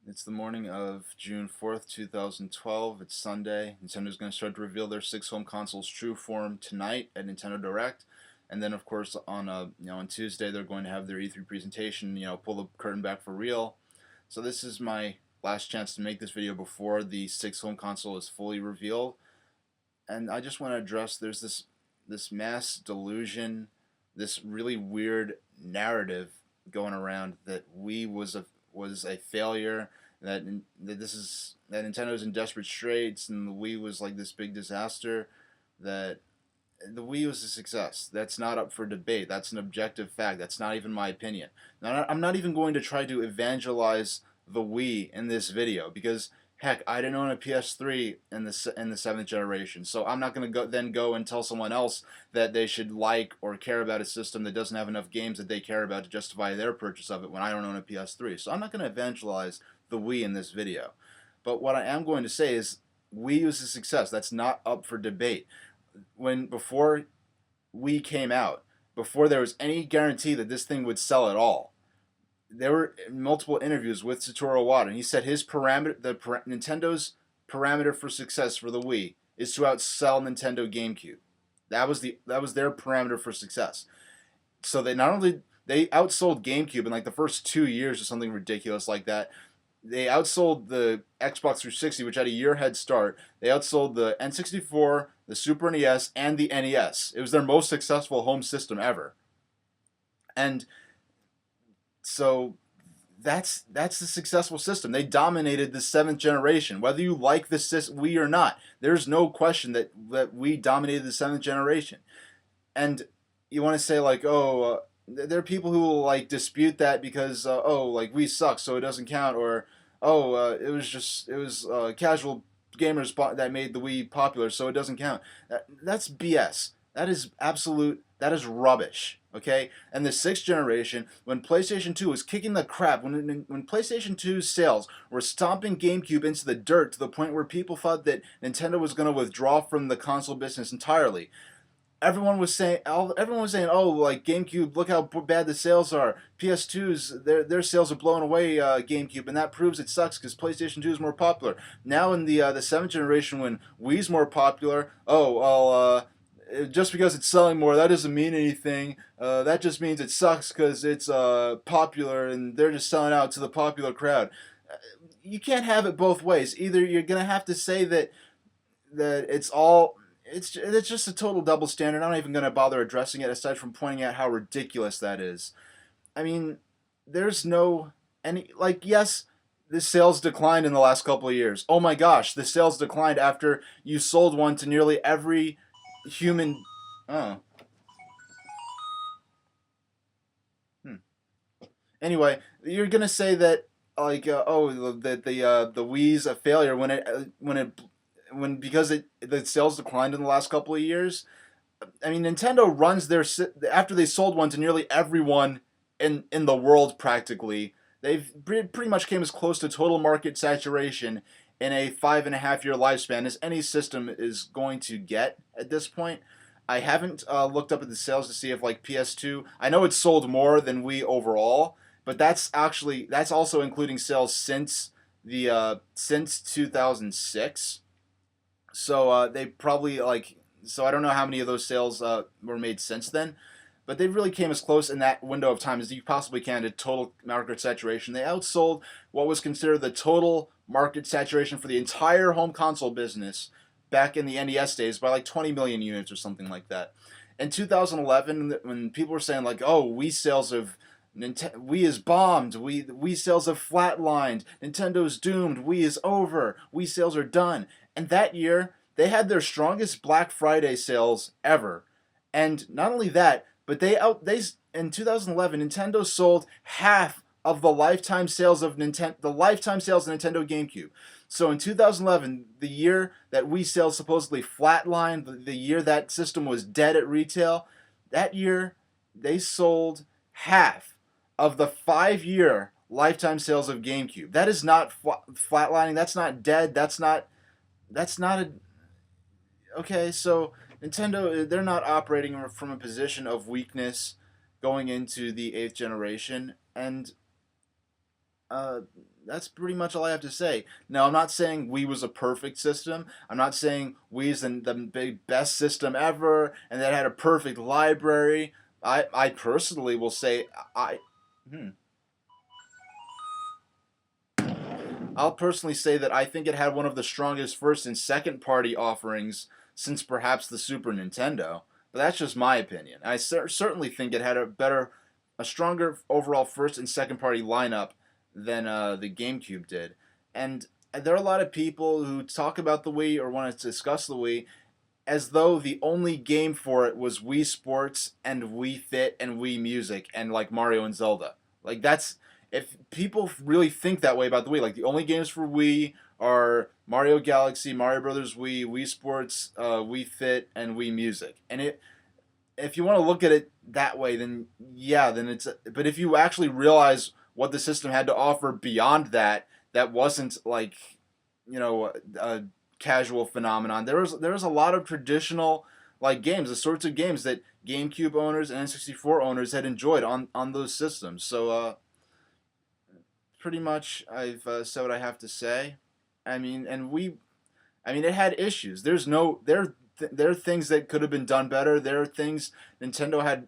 It's the morning of June 4th, 2012. It's Sunday. Nintendo's going to start to reveal their 6 home consoles true form tonight at Nintendo Direct. And then, of course, on Tuesday, they're going to have their E3 presentation, pull the curtain back for real. So this is my last chance to make this video before the 6 home console is fully revealed. And I just want to address there's this mass delusion, this really weird narrative going around that Wii was a failure, that Nintendo's in desperate straits, and the Wii was like this big disaster. That the Wii was a success. That's not up for debate. That's an objective fact. That's not even my opinion. Now, I'm not even going to try to evangelize the Wii in this video because heck, I didn't own a PS3 in the 7th generation, so I'm not going to go and tell someone else that they should like or care about a system that doesn't have enough games that they care about to justify their purchase of it when I don't own a PS3. So I'm not going to evangelize the Wii in this video. But what I am going to say is Wii was a success. That's not up for debate. Before Wii came out, before there was any guarantee that this thing would sell at all, there were multiple interviews with Satoru Iwata, and he said Nintendo's parameter for success for the Wii is to outsell Nintendo GameCube. That was their parameter for success. So they outsold GameCube in like the first 2 years or something ridiculous like that. They outsold the Xbox 360, which had a year head start. They outsold the N64, the Super NES, and the NES. It was their most successful home system ever. And so that's the successful system. They dominated the 7th generation. Whether you like the Wii or not, there's no question that Wii dominated the 7th generation. And you want to say like, oh, there are people who will like dispute that because like Wii sucks, so it doesn't count, or it was casual gamers that made the Wii popular, so it doesn't count. That's BS. That is rubbish. Okay, and the 6th generation, when PlayStation 2 was kicking the crap, when PlayStation 2's sales were stomping GameCube into the dirt to the point where people thought that Nintendo was going to withdraw from the console business entirely, everyone was saying, oh, like GameCube, look how bad the sales are. PS2's their sales are blowing away GameCube, and that proves it sucks because PlayStation 2 is more popular. Now in the 7th generation, when Wii's more popular, just because it's selling more, that doesn't mean anything. That just means it sucks because it's popular and they're just selling out to the popular crowd. You can't have it both ways. Either you're gonna have to say that it's just a total double standard. I'm not even gonna bother addressing it aside from pointing out how ridiculous that is. I mean, there's no yes, the sales declined in the last couple of years. Oh my gosh, the sales declined after you sold one to nearly every human. Oh. Anyway, you're gonna say that that the Wii's a failure because the sales declined in the last couple of years. I mean, Nintendo runs after they sold one to nearly everyone in the world practically. They've pretty much came as close to total market saturation in a 5.5 year lifespan as any system is going to get at this point. I haven't looked up at the sales to see if like PS2. I know it's sold more than Wii overall, but that's also including sales since 2006. So they probably so I don't know how many of those sales were made since then, but they really came as close in that window of time as you possibly can to total market saturation. They outsold what was considered the total market saturation for the entire home console business back in the NES days by like 20 million units or something like that. In 2011, when people were saying like, oh, Wii is bombed, Wii sales have flatlined, Nintendo's doomed, Wii is over, Wii sales are done. And that year, they had their strongest Black Friday sales ever. And not only that, but in 2011, Nintendo sold half of the lifetime sales of Nintendo GameCube. So in 2011, the year that Wii sales supposedly flatlined, the year that system was dead at retail, that year they sold half of the 5-year lifetime sales of GameCube. That is not flatlining. That's not dead. That's not a. Okay, so Nintendo, they're not operating from a position of weakness going into the 8th generation, and that's pretty much all I have to say. Now, I'm not saying Wii was a perfect system. I'm not saying Wii's the big best system ever and that had a perfect library. I personally will say I hmm, I'll personally say that I think it had one of the strongest first and second party offerings since perhaps the Super Nintendo. But that's just my opinion. I certainly think it had a stronger overall first and second party lineup than the GameCube did. And there are a lot of people who talk about the Wii or want to discuss the Wii as though the only game for it was Wii Sports and Wii Fit and Wii Music and like Mario and Zelda. Like that's if people really think that way about the Wii, like the only games for Wii are Mario Galaxy, Mario Brothers Wii, Wii Sports, Wii Fit, and Wii Music. And it if you want to look at it that way, then yeah, then it's. But if you actually realize what the system had to offer beyond that, that wasn't like, a casual phenomenon. There was a lot of traditional like games, the sorts of games that GameCube owners and N64 owners had enjoyed on those systems. So pretty much I've said what I have to say. I mean, it had issues. There are things that could have been done better. There are things Nintendo had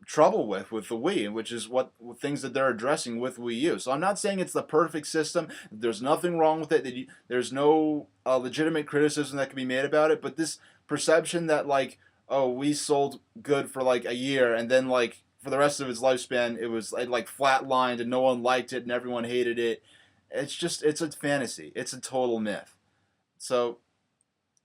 trouble with the Wii, which is what things that they're addressing with Wii U. So I'm not saying it's the perfect system. There's nothing wrong with it. There's no legitimate criticism that can be made about it. But this perception that like, oh, we sold good for like a year and then like for the rest of its lifespan it like flatlined and no one liked it and everyone hated it. It's a fantasy. It's a total myth. So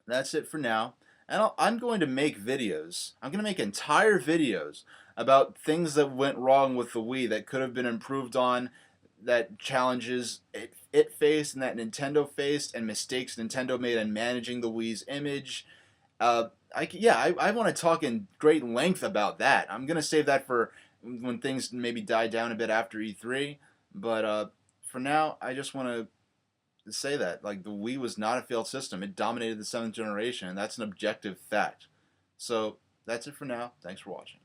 that's it for now. And I'm going to make videos. I'm going to make entire videos about things that went wrong with the Wii that could have been improved on, that challenges it faced and that Nintendo faced, and mistakes Nintendo made in managing the Wii's image. I want to talk in great length about that. I'm going to save that for when things maybe die down a bit after E3. But for now, I just want to say that like the Wii was not a failed system. It dominated the seventh generation, and that's an objective fact. So that's it for now. Thanks for watching.